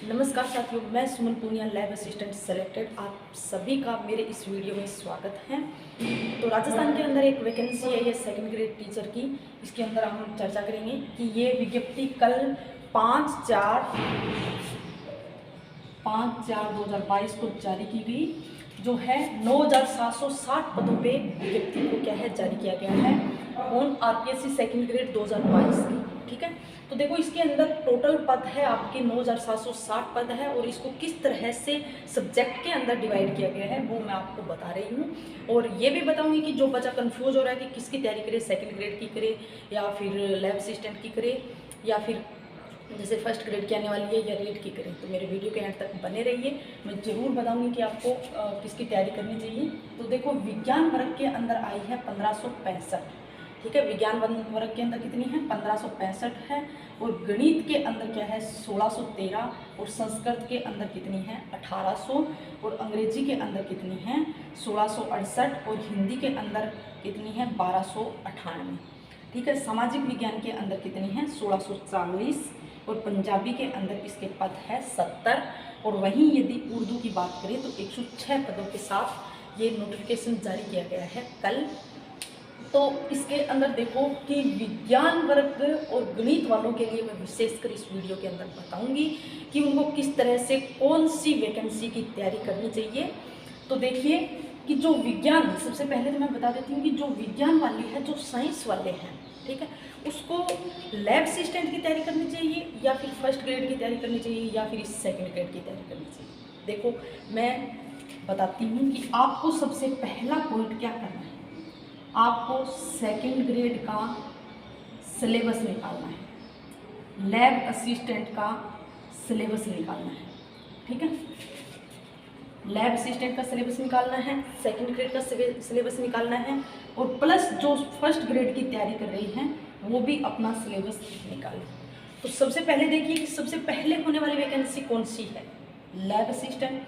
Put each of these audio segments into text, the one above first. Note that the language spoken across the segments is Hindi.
नमस्कार साथियों, मैं सुमन पूनिया लैब असिस्टेंट सेलेक्टेड। आप सभी का मेरे इस वीडियो में स्वागत है। तो राजस्थान के अंदर एक वैकेंसी है, ये सेकंड ग्रेड टीचर की। इसके अंदर हम चर्चा करेंगे कि ये विज्ञप्ति कल 5/4/2022 को जारी की गई, जो है 9,760 पदों पे विज्ञप्ति को क्या है जारी किया गया है ऑन आरपीएससी सेकंड ग्रेड 2022 की। ठीक है, तो देखो इसके अंदर टोटल पद है आपके 9,760 पद है, और इसको किस तरह से सब्जेक्ट के अंदर डिवाइड किया गया है वो मैं आपको बता रही हूँ। और ये भी बताऊंगी कि जो बच्चा कंफ्यूज हो रहा है कि किसकी तैयारी करे, सेकंड ग्रेड की करे या फिर लैब असिस्टेंट की करे या फिर जैसे फर्स्ट ग्रेड की आने वाली है या रीड की करें, तो मेरे वीडियो के एंड तक बने रहिए। मैं ज़रूर बताऊंगी कि आपको किसकी तैयारी करनी चाहिए। तो देखो विज्ञान वर्ग के अंदर आई है 1565। ठीक है, विज्ञान वर्ग के अंदर कितनी है 1565 है। और गणित के अंदर क्या है 1613। और संस्कृत के अंदर कितनी है 1800। और अंग्रेजी के अंदर कितनी है 1668। और हिंदी के अंदर कितनी है 1298। ठीक है, सामाजिक विज्ञान के अंदर कितनी है 1640। और पंजाबी के अंदर इसके पद है 70। और वहीं यदि उर्दू की बात करें तो 106 पदों के साथ ये नोटिफिकेशन जारी किया गया है कल। तो इसके अंदर देखो कि विज्ञान वर्ग और गणित वालों के लिए मैं विशेषकर इस वीडियो के अंदर बताऊंगी कि उनको किस तरह से कौन सी वैकेंसी की तैयारी करनी चाहिए। तो देखिए कि जो विज्ञान, सबसे पहले तो मैं बता देती हूँ कि जो विज्ञान वाले हैं, जो साइंस वाले हैं, ठीक है, उसको लैब असिस्टेंट की तैयारी करनी चाहिए या फिर फर्स्ट ग्रेड की तैयारी करनी चाहिए या फिर सेकंड ग्रेड की तैयारी करनी चाहिए। देखो मैं बताती हूँ कि आपको सबसे पहला पॉइंट क्या करना है। आपको सेकंड ग्रेड का सिलेबस निकालना है, लैब असिस्टेंट का सिलेबस निकालना है। ठीक है, लैब असिस्टेंट का सिलेबस निकालना है, सेकंड ग्रेड का सिलेबस निकालना है, और प्लस जो फर्स्ट ग्रेड की तैयारी कर रही हैं वो भी अपना सिलेबस निकालें। तो सबसे पहले देखिए कि सबसे पहले होने वाली वैकेंसी कौन सी है, लैब असिस्टेंट।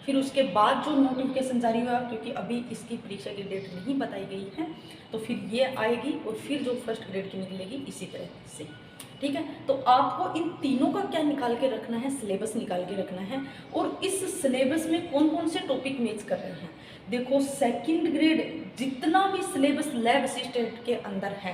फिर उसके बाद जो नोटिफिकेशन जारी हुआ, क्योंकि अभी इसकी परीक्षा की डेट नहीं बताई गई है, तो फिर ये आएगी और फिर जो फर्स्ट ग्रेड की निकलेगी इसी तरह से। ठीक है, तो आपको इन तीनों का क्या निकाल के रखना है, सिलेबस निकाल के रखना है। और इस सिलेबस में कौन कौन से टॉपिक मैच कर रहे हैं। देखो सेकंड ग्रेड जितना भी सिलेबस लैब असिस्टेंट के अंदर है,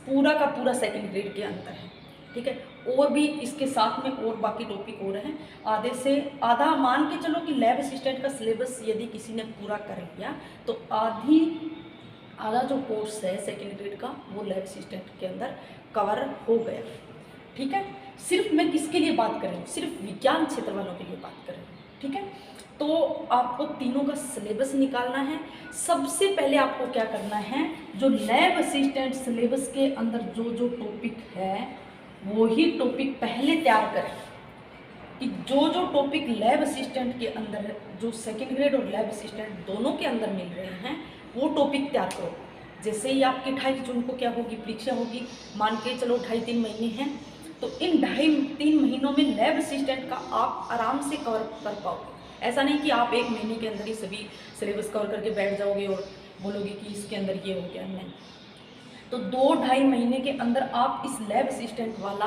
पूरा का पूरा सेकंड ग्रेड के अंदर है। ठीक है, और भी इसके साथ में और बाकी टॉपिक हो रहे हैं। आधे से आधा मान के चलो कि लैब असिस्टेंट का सिलेबस यदि किसी ने पूरा कर लिया तो आधा जो कोर्स है सेकंड ग्रेड का वो लैब असिस्टेंट के अंदर कवर हो गया। ठीक है, सिर्फ मैं किसके लिए बात कर रही हूँ, सिर्फ विज्ञान क्षेत्र वालों के लिए बात कर रही हूँ। ठीक है, तो आपको तीनों का सिलेबस निकालना है। सबसे पहले आपको क्या करना है, जो लैब असिस्टेंट सिलेबस के अंदर जो जो टॉपिक है वो ही टॉपिक पहले तैयार करें। कि जो जो टॉपिक लैब असिस्टेंट के अंदर, जो सेकंड ग्रेड और लैब असिस्टेंट दोनों के अंदर मिल रहे हैं, वो टॉपिक तैयार करो। जैसे ही आपकी 28 जून को क्या होगी, परीक्षा होगी, मान के चलो 2.5-3 महीने हैं, तो इन 2.5-3 महीनों में लैब असिस्टेंट का आप आराम से कवर कर पाओगे। ऐसा नहीं कि आप 1 महीने के अंदर ही सभी सिलेबस कवर करके बैठ जाओगे और बोलोगे कि इसके अंदर ये हो गया। नहीं, तो 2-2.5 महीने के अंदर आप इस लैब असिस्टेंट वाला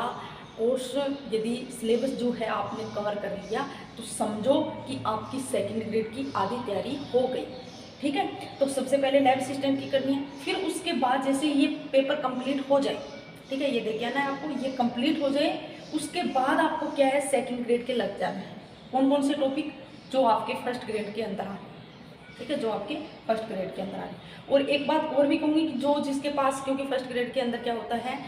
कोर्स यदि सिलेबस जो है आपने कवर कर लिया तो समझो कि आपकी सेकंड ग्रेड की आधी तैयारी हो गई। ठीक है, तो सबसे पहले लैब असिस्टेंट की करनी है। फिर उसके बाद जैसे ये पेपर कंप्लीट हो जाए, ठीक है, ये देख आना है आपको, ये कंप्लीट हो जाए, उसके बाद आपको क्या है सेकंड ग्रेड के लग जाना है। कौन कौन से टॉपिक जो आपके फर्स्ट ग्रेड के अंदर आ रहे हैं। ठीक है, जो आपके फर्स्ट ग्रेड के अंदर आ रहे हैं। और एक बात और भी कहूँगी कि जो जिसके पास, क्योंकि फर्स्ट ग्रेड के अंदर क्या होता है,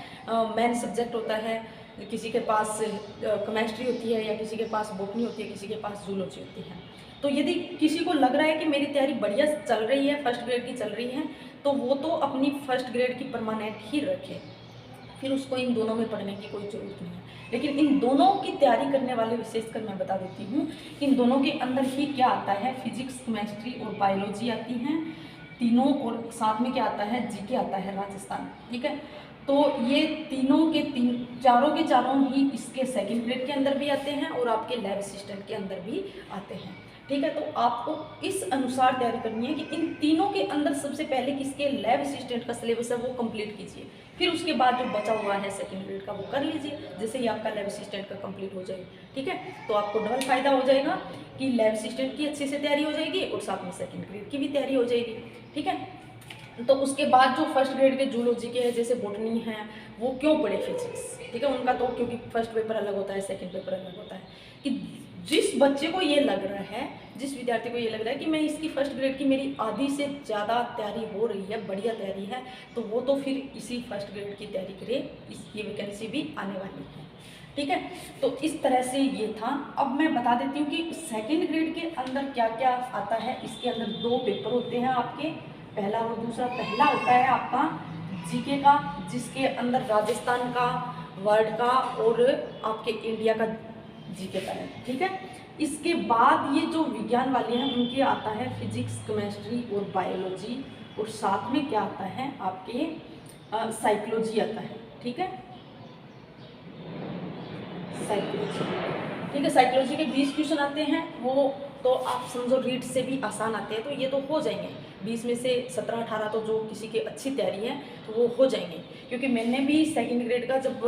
मेन सब्जेक्ट होता है, किसी के पास केमिस्ट्री होती है या किसी के पास बॉटनी होती है, किसी के पास जूलॉजी होती है। तो यदि किसी को लग रहा है कि मेरी तैयारी बढ़िया चल रही है, फर्स्ट ग्रेड की चल रही है, तो वो तो अपनी फर्स्ट ग्रेड की परमानेंट ही रखे, फिर उसको इन दोनों में पढ़ने की कोई ज़रूरत नहीं है। लेकिन इन दोनों की तैयारी करने वाले विशेषकर मैं बता देती हूँ, इन दोनों के अंदर ही क्या आता है, फिजिक्स, केमिस्ट्री और बायोलॉजी आती हैं तीनों, और साथ में क्या आता है, जीके आता है राजस्थान। ठीक है, तो ये चारों के चारों ही इसके सेकंड ग्रेड के अंदर भी आते हैं और आपके लैब असिस्टेंट के अंदर भी आते हैं। ठीक है। तो आपको इस अनुसार तैयारी करनी है कि इन तीनों के अंदर सबसे पहले किसके लैब असिस्टेंट का सिलेबस है वो कंप्लीट कीजिए, फिर उसके बाद जो बचा हुआ है सेकंड ग्रेड का वो कर लीजिए, जैसे ही आपका लैब असिस्टेंट का कंप्लीट हो जाए। ठीक है, तो आपको डबल फायदा हो जाएगा कि लैब असिस्टेंट की अच्छे से तैयारी हो जाएगी और साथ में सेकंड ग्रेड की भी तैयारी हो जाएगी। ठीक है, तो उसके बाद जो फर्स्ट ग्रेड के जूलॉजी के हैं जैसे बॉटनी हैं वो क्यों पढ़े फिजिक्स, ठीक है, उनका तो क्योंकि फर्स्ट पेपर अलग होता है, सेकंड पेपर अलग होता है, कि जिस बच्चे को ये लग रहा है, जिस विद्यार्थी को ये लग रहा है कि मैं इसकी फर्स्ट ग्रेड की मेरी आधी से ज़्यादा तैयारी हो रही है, बढ़िया तैयारी है, तो वो तो फिर इसी फर्स्ट ग्रेड की तैयारी करे, ये वैकेंसी भी आने वाली है। ठीक है, तो इस तरह से ये था। अब मैं बता देती हूँ कि सेकंड ग्रेड के अंदर क्या क्या आता है। इसके अंदर 2 पेपर होते हैं आपके, पहला और दूसरा। पहला होता है आपका जीके का, जिसके अंदर राजस्थान का, वर्ल्ड का और आपके इंडिया का जीके का है। ठीक है, इसके बाद ये जो विज्ञान वाले हैं उनके आता है फिजिक्स, केमिस्ट्री और बायोलॉजी, और साथ में क्या आता है आपके साइकोलॉजी आता है। ठीक है, साइकोलॉजी, ठीक है, साइकोलॉजी के 20 क्वेश्चन आते हैं, वो तो आप समझो रीड से भी आसान आते हैं, तो ये तो हो जाएंगे 20 में से 17-18, तो जो किसी की अच्छी तैयारी है तो वो हो जाएंगे, क्योंकि मैंने भी सेकंड ग्रेड का जब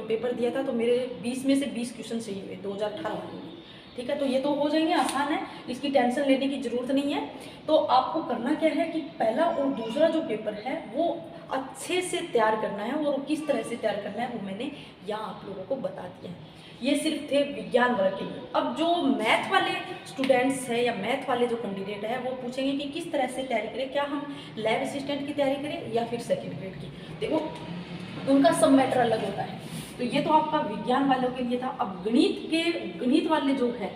पेपर दिया था तो मेरे 20 में से 20 क्वेश्चन चाहिए हुए 2018 में। ठीक है, तो ये तो हो जाएंगे, आसान है, इसकी टेंशन लेने की ज़रूरत नहीं है। तो आपको करना क्या है कि पहला और दूसरा जो पेपर है वो अच्छे से तैयार करना है, और किस तरह से तैयार करना है वो मैंने यहाँ आप लोगों को बता दिया है। ये सिर्फ थे विज्ञान वर्ग के लिए। अब जो मैथ वाले स्टूडेंट्स हैं या मैथ वाले जो कैंडिडेट है वो पूछेंगे कि किस तरह से तैयारी करें, क्या हम लैब असिस्टेंट की तैयारी करें या फिर सेकंड ग्रेड की। देखो उनका सब मैटर अलग होता है, तो ये तो आपका विज्ञान वालों के लिए था। अब गणित वाले जो है,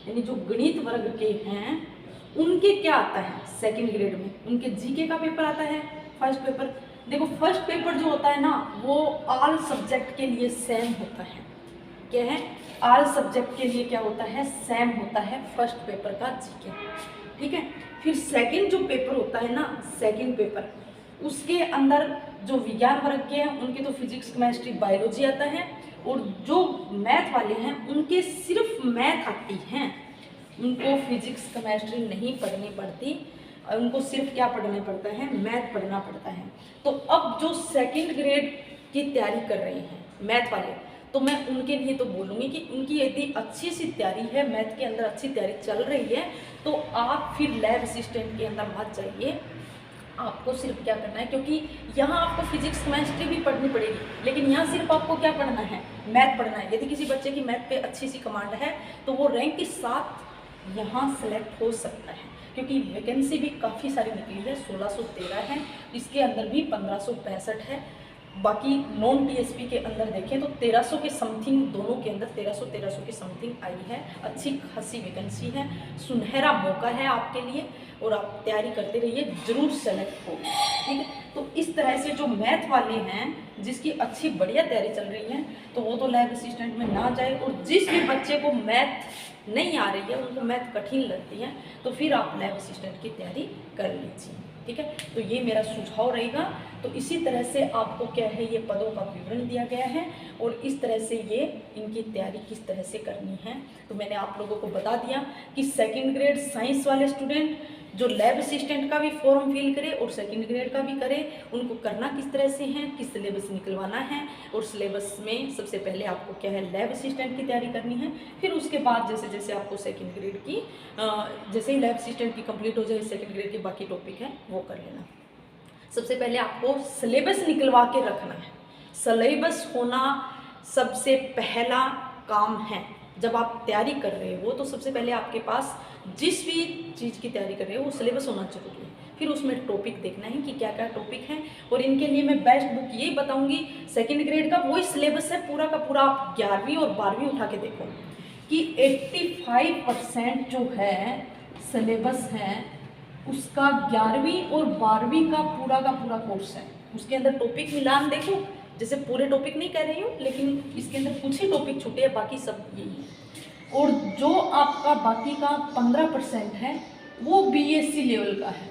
यानी जो गणित वर्ग के हैं उनके क्या आता है सेकंड ग्रेड में, उनके जीके का पेपर आता है फर्स्ट पेपर। देखो फर्स्ट पेपर जो होता है ना वो ऑल सब्जेक्ट के लिए सेम होता है। क्या है, ऑल सब्जेक्ट के लिए क्या होता है, सेम होता है फर्स्ट पेपर का जीके। ठीक है, फिर सेकंड जो पेपर होता है ना, सेकंड पेपर उसके अंदर जो विज्ञान वर्ग के हैं उनके तो फिजिक्स, केमिस्ट्री, बायोलॉजी आता है, और जो मैथ वाले हैं उनके सिर्फ मैथ आती हैं, उनको फिजिक्स केमिस्ट्री नहीं पढ़नी पड़ती, उनको सिर्फ क्या पढ़ना पड़ता है, मैथ पढ़ना पड़ता है। तो अब जो सेकंड ग्रेड की तैयारी कर रहे हैं मैथ वाले, तो मैं उनके लिए तो बोलूँगी कि उनकी यदि अच्छी सी तैयारी है, मैथ के अंदर अच्छी तैयारी चल रही है, तो आप फिर लैब असिस्टेंट के अंदर मत जाइए। आपको सिर्फ क्या करना है, क्योंकि यहाँ आपको फिजिक्स केमिस्ट्री भी पढ़नी पड़ेगी, लेकिन यहाँ सिर्फ आपको क्या पढ़ना है, मैथ पढ़ना है। यदि किसी बच्चे की मैथ पे अच्छी सी कमांड है तो वो रैंक के साथ यहाँ सेलेक्ट हो सकता है, क्योंकि वैकेंसी भी काफ़ी सारी निकली है, 1613 है, इसके अंदर भी 1565 है। बाकी नॉन टीएसपी के अंदर देखें तो 1300 के समथिंग, दोनों के अंदर 1300 के समथिंग आई है। अच्छी खासी वैकेंसी है, सुनहरा मौका है आपके लिए, और आप तैयारी करते रहिए, जरूर सेलेक्ट हो। ठीक है, तो इस तरह से जो मैथ वाले हैं जिसकी अच्छी बढ़िया तैयारी चल रही है तो वो तो लैब असिस्टेंट में ना जाए, और जिस भी बच्चे को मैथ नहीं आ रही है, उनको मैथ कठिन लगती है, तो फिर आप लैब असिस्टेंट की तैयारी कर लीजिए। ठीक है, तो ये मेरा सुझाव रहेगा। तो इसी तरह से आपको क्या है, ये पदों का विवरण दिया गया है, और इस तरह से ये इनकी तैयारी किस तरह से करनी है तो मैंने आप लोगों को बता दिया कि सेकंड ग्रेड साइंस वाले स्टूडेंट जो लैब असिस्टेंट का भी फॉर्म फिल करे और सेकंड ग्रेड का भी करे, उनको करना किस तरह से है, किस सिलेबस निकलवाना है, और सिलेबस में सबसे पहले आपको क्या है, लैब असिस्टेंट की तैयारी करनी है। फिर उसके बाद जैसे जैसे आपको सेकंड ग्रेड की जैसे ही लैब असिस्टेंट की कंप्लीट हो जाए, सेकंड ग्रेड के बाकी टॉपिक है वो कर लेना। सबसे पहले आपको सिलेबस निकलवा के रखना है, सिलेबस होना सबसे पहला काम है। जब आप तैयारी कर रहे हो तो सबसे पहले आपके पास जिस भी चीज़ की तैयारी कर रहे हो वो सिलेबस होना जरूरी है। फिर उसमें टॉपिक देखना है कि क्या क्या टॉपिक हैं, और इनके लिए मैं बेस्ट बुक यही बताऊंगी, सेकंड ग्रेड का वही सिलेबस है पूरा का पूरा। आप 11वीं और 12वीं उठा के देखो कि 85% जो है सिलेबस है उसका 11वीं और 12वीं का पूरा कोर्स है। उसके अंदर टॉपिक मिलान देखो, जैसे पूरे टॉपिक नहीं कह रही हूँ, लेकिन इसके अंदर कुछ ही टॉपिक छूटे हैं, बाकी सब यही है। और जो आपका बाकी का 15% है वो बीएससी लेवल का है,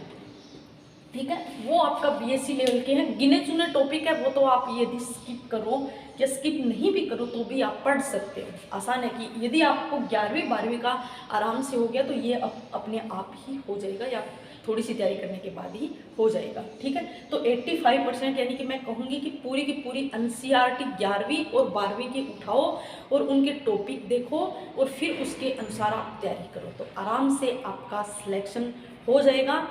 ठीक है, वो आपका बीएससी लेवल के हैं। गिने चुने टॉपिक है वो तो आप यदि स्किप करो या स्किप नहीं भी करो तो भी आप पढ़ सकते हो। आसान है कि यदि आपको 11वीं 12वीं का आराम से हो गया तो ये अपने आप ही हो जाएगा या थोड़ी सी तैयारी करने के बाद ही हो जाएगा। ठीक है, तो 85% यानी कि मैं कहूँगी कि पूरी की पूरी एनसीईआरटी 11वीं और 12वीं की उठाओ और उनके टॉपिक देखो और फिर उसके अनुसार आप तैयारी करो तो आराम से आपका सिलेक्शन हो जाएगा।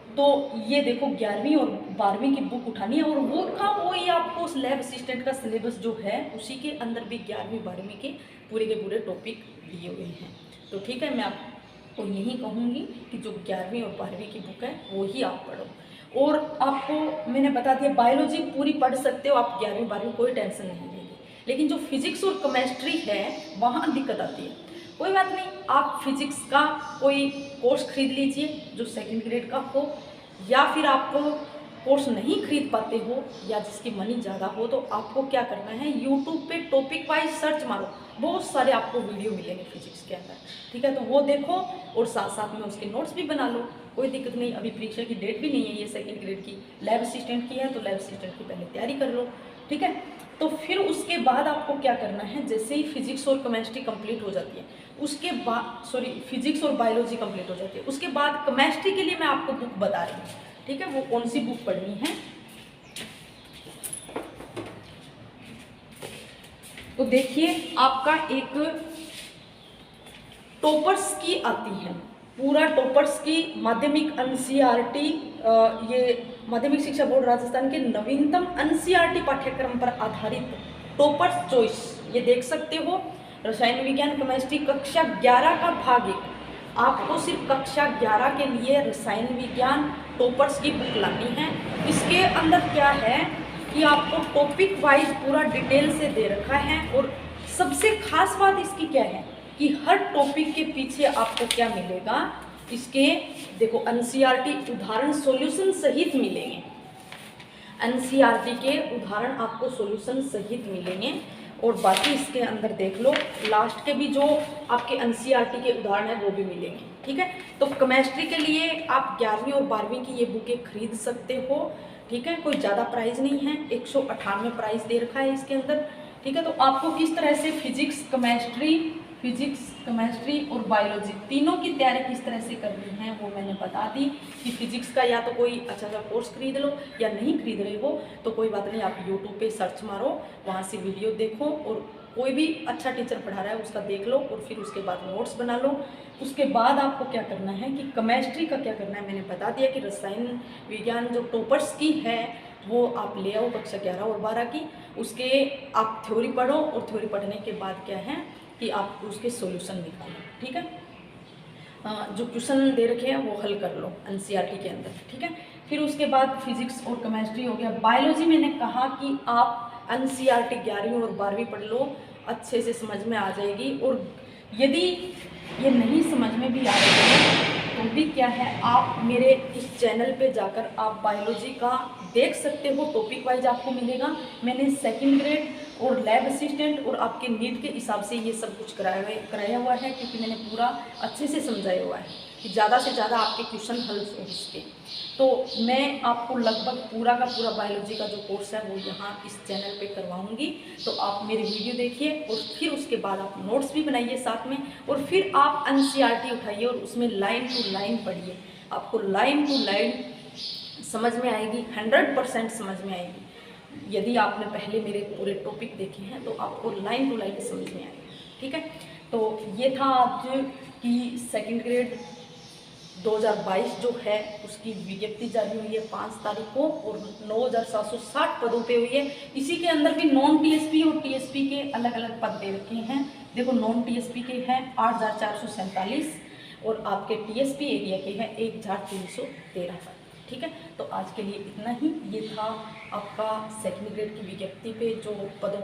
तो ये देखो 11वीं और 12वीं की बुक उठानी है और वो का वही आपको उस लैब असिस्टेंट का सिलेबस जो है उसी के अंदर भी 11वीं 12वीं के पूरे टॉपिक दिए हुए हैं। तो ठीक है, मैं आपको यही कहूँगी कि जो 11वीं और 12वीं की बुक है वो ही आप पढ़ो। और आपको मैंने बता दिया बायोलॉजी पूरी पढ़ सकते हो आप 11वीं 12वीं, कोई टेंशन नहीं लेगी। लेकिन जो फिजिक्स और केमिस्ट्री है वहाँ दिक्कत आती है। कोई बात नहीं, आप फिजिक्स का कोई कोर्स खरीद लीजिए जो सेकंड ग्रेड का हो, या फिर आपको कोर्स नहीं खरीद पाते हो या जिसकी मनी ज़्यादा हो तो आपको क्या करना है, यूट्यूब पे टॉपिक वाइज सर्च मारो, बहुत सारे आपको वीडियो मिलेंगे फिजिक्स के अंदर। ठीक है, तो वो देखो और साथ साथ में उसके नोट्स भी बना लो, कोई दिक्कत नहीं। अभी परीक्षा की डेट भी नहीं है, ये सेकंड ग्रेड की लैब असिस्टेंट की है तो लैब असिस्टेंट की पहले तैयारी कर लो। ठीक है, तो फिर उसके बाद आपको क्या करना है, जैसे ही फिजिक्स और केमिस्ट्री कंप्लीट हो जाती है उसके बाद फिजिक्स और बायोलॉजी कंप्लीट हो जाती है उसके बाद केमिस्ट्री के लिए मैं आपको बुक बता रही हूँ। ठीक है, वो कौन सी बुक पढ़नी है, तो देखिए आपका एक टॉपर्स की आती है, पूरा टॉपर्स की माध्यमिक एनसीईआरटी, ये माध्यमिक शिक्षा बोर्ड राजस्थान के नवीनतम एनसीईआरटी पाठ्यक्रम पर आधारित टॉपर्स चॉइस, ये देख सकते हो। रसायन विज्ञान केमिस्ट्री कक्षा 11 का भाग 1, आपको सिर्फ कक्षा 11 के लिए रसायन विज्ञान टॉपर्स की बुक लानी है। इसके अंदर क्या है कि आपको टॉपिक वाइज पूरा डिटेल से दे रखा है और सबसे खास बात इसकी क्या है कि हर टॉपिक के पीछे आपको क्या मिलेगा, इसके देखो एनसीईआरटी उदाहरण सॉल्यूशन सहित मिलेंगे। एनसीईआरटी के उदाहरण आपको सॉल्यूशन सहित मिलेंगे और बाकी इसके अंदर देख लो लास्ट के भी जो आपके एनसीईआरटी के उदाहरण है वो भी मिलेंगे। ठीक है, तो केमिस्ट्री के लिए आप 11वीं और 12वीं की ये बुकें खरीद सकते हो। ठीक है, कोई ज़्यादा प्राइस नहीं है, 198 प्राइस दे रखा है इसके अंदर। ठीक है, तो आपको किस तरह से फिजिक्स केमिस्ट्री और बायोलॉजी तीनों की तैयारी किस तरह से करनी है वो मैंने बता दी कि फिजिक्स का या तो कोई अच्छा सा कोर्स खरीद लो या नहीं खरीद रहे हो तो कोई बात नहीं, आप यूट्यूब पे सर्च मारो, वहाँ से वीडियो देखो और कोई भी अच्छा टीचर पढ़ा रहा है उसका देख लो और फिर उसके बाद नोट्स बना लो। उसके बाद आपको क्या करना है कि केमिस्ट्री का क्या करना है मैंने बता दिया कि रसायन विज्ञान जो टॉपर्स की है वो आप ले आओ कक्षा 11 और 12 की, उसके आप थ्योरी पढ़ो और थ्योरी पढ़ने के बाद क्या है कि आप उसके सॉल्यूशन निकालो। ठीक है, जो क्वेश्चन दे रखे हैं वो हल कर लो एनसीईआरटी के अंदर। ठीक है, फिर उसके बाद फिजिक्स और केमिस्ट्री हो गया। बायोलॉजी मैंने कहा कि आप एनसीईआरटी 11वीं और 12वीं पढ़ लो, अच्छे से समझ में आ जाएगी। और यदि ये नहीं समझ में भी आ रही है तो भी क्या है, आप मेरे इस चैनल पे जाकर आप बायोलॉजी का देख सकते हो, टॉपिक वाइज आपको मिलेगा। मैंने सेकंड ग्रेड और लैब असिस्टेंट और आपके नीट के हिसाब से ये सब कुछ कराया हुआ है क्योंकि मैंने पूरा अच्छे से समझाया हुआ है कि ज़्यादा से ज़्यादा आपके क्वेश्चन हल हो इसके। तो मैं आपको लगभग पूरा का पूरा बायोलॉजी का जो कोर्स है वो यहाँ इस चैनल पे करवाऊँगी। तो आप मेरी वीडियो देखिए और फिर उसके बाद आप नोट्स भी बनाइए साथ में और फिर आप एनसीईआरटी उठाइए और उसमें लाइन टू लाइन पढ़िए। आपको लाइन टू लाइन समझ में आएगी, 100% समझ में आएगी। यदि आपने पहले मेरे पूरे टॉपिक देखे हैं तो आपको लाइन टू लाइन समझ में आएगा। ठीक है, तो ये था आज की सेकंड ग्रेड 2022 जो है उसकी विज्ञप्ति जारी हुई है 5 तारीख को और 9,760 पदों पे हुई है। इसी के अंदर भी नॉन टीएसपी और टीएसपी के अलग अलग पद दे रखे हैं। देखो नॉन टीएसपी के हैं 8,447 और आपके टीएसपी एरिया के हैं 1,313 पद। ठीक है, तो आज के लिए इतना ही। ये था आपका सेकंड ग्रेड की विज्ञप्ति पे जो पदों का